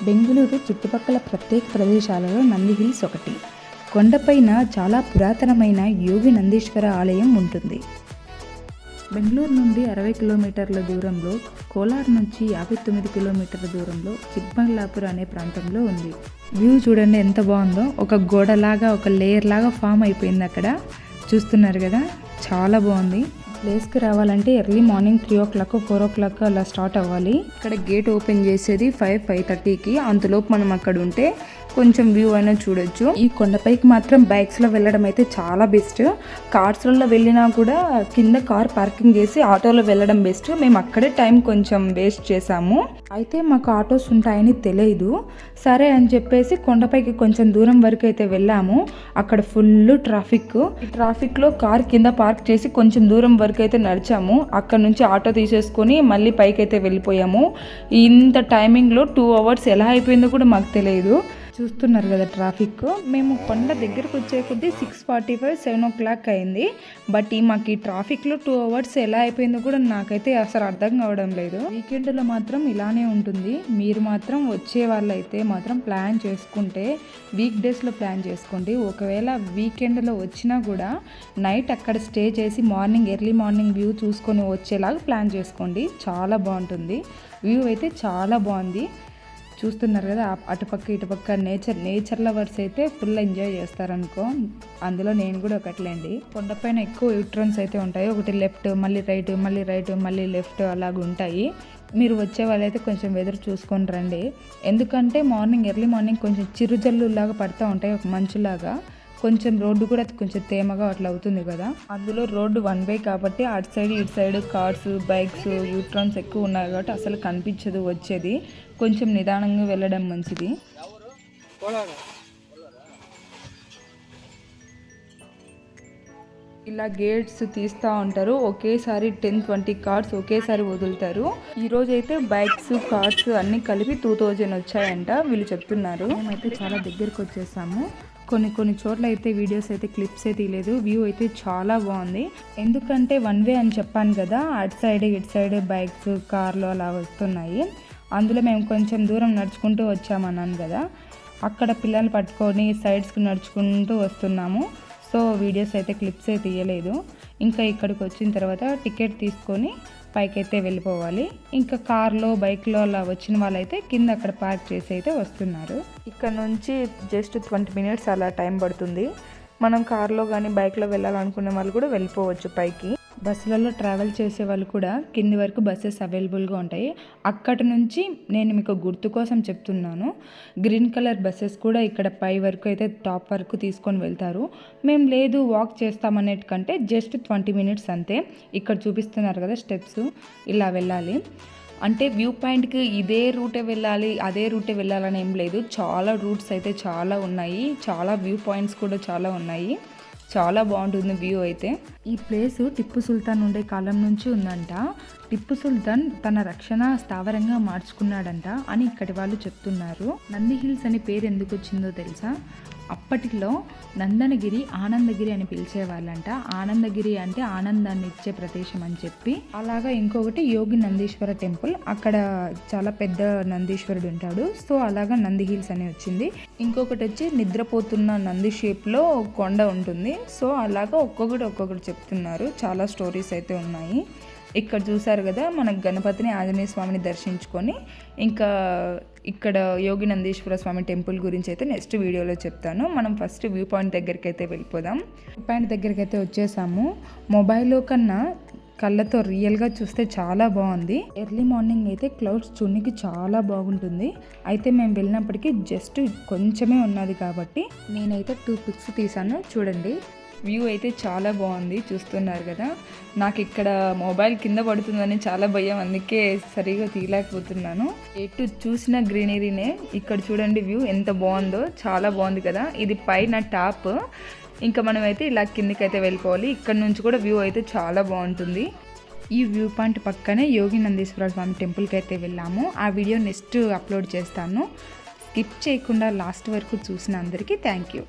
బెంగళూరు చుట్టుపక్కల ప్రత్యేక ప్రదేశాలలో నంది హిల్స్ ఒకటి. కొండపైన చాలా పురాతనమైన యోగి నందీశ్వర ఆలయం ఉంటుంది. బెంగళూరు నుండి 60 కిలోమీటర్ల దూరంలో, కోలార్ నుంచి 59 కిలోమీటర్ల దూరంలో చిక్బంగ్లాపూర్ అనే ప్రాంతంలో ఉంది. వ్యూ చూడండి ఎంత బాగుందో. ఒక గోడలాగా, ఒక లేయర్ లాగా ఫామ్ అయిపోయింది అక్కడ. చూస్తున్నారు కదా, చాలా బాగుంది. ప్లేస్కి రావాలంటే ఎర్లీ మార్నింగ్ 3 o'clock 4 o'clock అలా స్టార్ట్ అవ్వాలి. ఇక్కడ గేట్ ఓపెన్ చేసేది 5:30కి. అంతలోపు మనం అక్కడ ఉంటే కొంచెం వ్యూ అయినా చూడొచ్చు. ఈ కొండపైకి మాత్రం బైక్స్లో వెళ్ళడం అయితే చాలా బెస్ట్. కార్స్లలో వెళ్ళినా కూడా కింద కార్ పార్కింగ్ చేసి ఆటోలో వెళ్ళడం బెస్ట్. మేము అక్కడే టైం కొంచెం వేస్ట్ చేసాము. అయితే మాకు ఆటోస్ ఉంటాయని తెలియదు. సరే అని చెప్పేసి కొండపైకి కొంచెం దూరం వరకు అయితే వెళ్ళాము. అక్కడ ఫుల్ ట్రాఫిక్. ఈ ట్రాఫిక్లో కార్ కింద పార్క్ చేసి కొంచెం దూరం వరకు అయితే నడిచాము. అక్కడ నుంచి ఆటో తీసేసుకొని మళ్ళీ పైకి అయితే వెళ్ళిపోయాము. ఇంత టైమింగ్లో 2 hours ఎలా అయిపోయిందో కూడా మాకు తెలియదు. చూస్తున్నారు కదా ట్రాఫిక్. మేము కొండ దగ్గరకు వచ్చే కొద్దీ 6:45 7 o'clock అయింది. బట్ మాకు ఈ ట్రాఫిక్లో 2 hours ఎలా అయిపోయిందో కూడా నాకైతే అసలు అర్థం కావడం లేదు. వీకెండ్లో మాత్రం ఇలానే ఉంటుంది. మీరు మాత్రం వచ్చే వాళ్ళైతే మాత్రం ప్లాన్ చేసుకుంటే వీక్ డేస్లో ప్లాన్ చేసుకోండి. ఒకవేళ వీకెండ్లో వచ్చినా కూడా నైట్ అక్కడ స్టే చేసి ఎర్లీ మార్నింగ్ వ్యూ చూసుకొని వచ్చేలాగా ప్లాన్ చేసుకోండి. చాలా బాగుంటుంది. వ్యూ అయితే చాలా బాగుంది. చూస్తున్నారు కదా, అటుపక్క ఇటుపక్క నేచర్ లవర్స్ అయితే ఫుల్ ఎంజాయ్ చేస్తారనుకో. అందులో నేను కూడా ఒకట్లేండి. కొండపైన ఎక్కువ యూటర్న్స్ అయితే ఉంటాయి. ఒకటి లెఫ్ట్, మళ్ళీ రైట్, మళ్ళీ రైట్, మళ్ళీ లెఫ్ట్ అలాగ ఉంటాయి. మీరు వచ్చే వాళ్ళైతే కొంచెం వెదర్ చూసుకొని రండి. ఎందుకంటే ఎర్లీ మార్నింగ్ కొంచెం చిరుజల్లు లాగా పడుతూ ఉంటాయి, ఒక మంచులాగా. కొంచెం రోడ్డు కూడా కొంచెం తేమగా అట్లా అవుతుంది కదా. అందులో రోడ్డు 1 way కాబట్టి అటు సైడ్ ఇటు సైడ్ కార్స్, బైక్స్, యూటర్న్స్ ఎక్కువ ఉన్నాయి కాబట్టి అసలు కనిపించదు వచ్చేది. కొంచెం నిదానంగా వెళ్ళడం మంచిది. ఇలా గేట్స్ తీస్తూ ఉంటారు. ఒకేసారి 10-20 కార్స్ ఒకేసారి వదులుతారు. ఈరోజు అయితే బైక్స్, కార్స్ అన్నీ కలిపి 2000 వచ్చాయంట వీళ్ళు చెప్తున్నారు. మేమైతే చాలా దగ్గరికి వచ్చేసాము. కొన్ని చోట్ల అయితే వీడియోస్ అయితే క్లిప్స్ అయితే తీయలేదు. వ్యూ అయితే చాలా బాగుంది. ఎందుకంటే 1 way అని చెప్పాను కదా, అటు సైడ్ ఇటు సైడ్ బైక్స్, కార్లు అలా వస్తున్నాయి. అందులో మేము కొంచెం దూరం నడుచుకుంటూ వచ్చామన్నాను కదా, అక్కడ పిల్లలు పట్టుకొని సైడ్స్కి నడుచుకుంటూ వస్తున్నాము. సో వీడియోస్ అయితే క్లిప్స్ అయితే తీయలేదు. ఇంకా ఇక్కడికి వచ్చిన తర్వాత టికెట్ తీసుకొని పైకైతే వెళ్ళిపోవాలి. ఇంకా కార్లో, బైక్లో అలా వచ్చిన వాళ్ళైతే కింద అక్కడ పార్క్ చేసి అయితే వస్తున్నారు. ఇక్కడ నుంచి జస్ట్ 20 minutes అలా టైం పడుతుంది. మనం కార్లో కానీ బైక్లో వెళ్ళాలనుకునే వాళ్ళు కూడా వెళ్ళిపోవచ్చు పైకి. బస్సులలో ట్రావెల్ చేసే వాళ్ళు కూడా కింది వరకు బస్సెస్ అవైలబుల్గా ఉంటాయి. అక్కడి నుంచి నేను మీకు గుర్తు కోసం చెప్తున్నాను, గ్రీన్ కలర్ బస్సెస్ కూడా ఇక్కడ పై వరకు అయితే టాప్ వరకు తీసుకొని వెళ్తారు. మేము లేదు వాక్ చేస్తామనేటికంటే జస్ట్ 20 minutes అంతే. ఇక్కడ చూపిస్తున్నారు కదా స్టెప్స్, ఇలా వెళ్ళాలి. అంటే వ్యూ పాయింట్కి ఇదే రూటే వెళ్ళాలి, అదే రూటే వెళ్ళాలని ఏం లేదు. చాలా రూట్స్ అయితే చాలా ఉన్నాయి. చాలా వ్యూ పాయింట్స్ కూడా చాలా ఉన్నాయి. చాలా బాగుంటుంది వ్యూ అయితే. ఈ ప్లేస్ టిప్పు సుల్తాన్ ఉండే కాలం నుంచి ఉందంట. టిప్పు సుల్తాన్ తన రక్షణ స్థావరంగా మార్చుకున్నాడంట అని ఇక్కడి వాళ్ళు చెప్తున్నారు. నంది హిల్స్ అనే పేరు ఎందుకు వచ్చిందో తెలుసా? అప్పటిలో నందనగిరి ఆనందగిరి అని పిలిచేవాళ్ళంట. ఆనందగిరి అంటే ఆనందాన్ని ఇచ్చే ప్రదేశం అని చెప్పి. అలాగా ఇంకొకటి యోగి నందీశ్వర టెంపుల్, అక్కడ చాలా పెద్ద నందీశ్వరుడు ఉంటాడు. సో అలాగా నంది హిల్స్ అని వచ్చింది. ఇంకొకటి వచ్చి నిద్రపోతున్న నంది షేప్లో కొండ ఉంటుంది. సో అలాగా ఒక్కొక్కటి చెప్తున్నారు. చాలా స్టోరీస్ అయితే ఉన్నాయి. ఇక్కడ చూసారు కదా, మనకు గణపతిని, ఆంజనేయ స్వామిని దర్శించుకొని ఇంకా ఇక్కడ యోగి నందీశ్వర స్వామి టెంపుల్ గురించి అయితే నెక్స్ట్ వీడియోలో చెప్తాను. మనం ఫస్ట్ వ్యూ పాయింట్ దగ్గరికి అయితే వెళ్ళిపోదాం. వ్యూ పాయింట్ దగ్గరికి అయితే వచ్చేసాము. మొబైల్లో కన్నా కళ్ళతో రియల్గా చూస్తే చాలా బాగుంది. ఎర్లీ మార్నింగ్ అయితే క్లౌడ్స్ చూడడానికి చాలా బాగుంటుంది. అయితే మేము వెళ్ళినప్పటికీ జస్ట్ కొంచెమే ఉన్నది కాబట్టి నేనైతే 2 pics తీసాను. చూడండి, వ్యూ అయితే చాలా బాగుంది. చూస్తున్నారు కదా, నాకు ఇక్కడ మొబైల్ కింద పడుతుందని చాలా భయం, అందుకే సరిగా తీయలేకపోతున్నాను. ఎటు చూసిన గ్రీనరీనే. ఇక్కడ చూడండి వ్యూ ఎంత బాగుందో, చాలా బాగుంది కదా. ఇది పైన టాప్. ఇంకా మనమైతే ఇలా కిందికైతే వెళ్ళిపోవాలి. ఇక్కడ నుంచి కూడా వ్యూ అయితే చాలా బాగుంటుంది. ఈ వ్యూ పాయింట్ పక్కనే యోగి నందీశ్వర స్వామి టెంపుల్కి అయితే వెళ్ళాము. ఆ వీడియో నెక్స్ట్ అప్లోడ్ చేస్తాను. స్కిప్ చేయకుండా లాస్ట్ వరకు చూసిన అందరికీ థ్యాంక్ యూ.